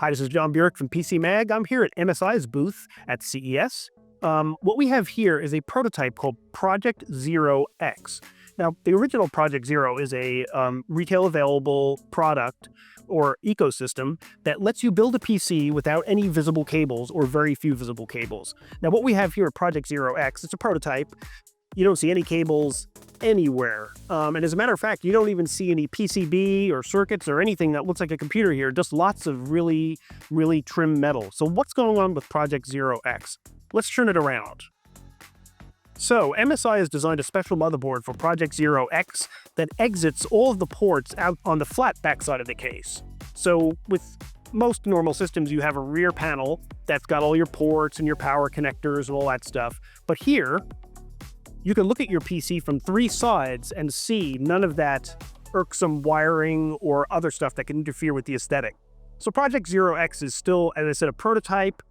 Hi, this is John Burek from PC Mag. I'm here at MSI's booth at CES. What we have here is a prototype called Project Zero X. Now, the original Project Zero is a retail available product or ecosystem that lets you build a PC without any visible cables or very few visible cables. Now, what we have here at Project Zero X, it's a prototype. You don't see any cables anywhere. And as a matter of fact, you don't even see any PCB or circuits or anything that looks like a computer here, just lots of really, really trim metal. So what's going on with Project Zero X? Let's turn it around. So MSI has designed a special motherboard for Project Zero X that exits all of the ports out on the flat backside of the case. So with most normal systems, you have a rear panel that's got all your ports and your power connectors and all that stuff. But here, you can look at your PC from three sides and see none of that irksome wiring or other stuff that can interfere with the aesthetic. So Project Zero X is still, as I said, a prototype.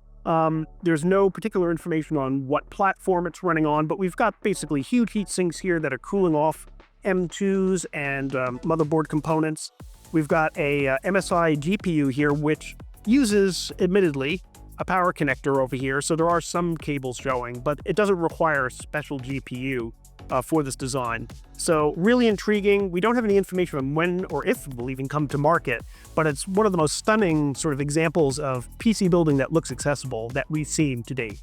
There's no particular information on what platform it's running on, but we've got basically huge heat sinks here that are cooling off M2s and motherboard components. We've got a MSI GPU here, which uses, admittedly, a power connector over here, so there are some cables showing, but it doesn't require a special GPU for this design. So really intriguing. We don't have any information on when or if it will even come to market, but it's one of the most stunning sort of examples of PC building that looks accessible that we've seen to date.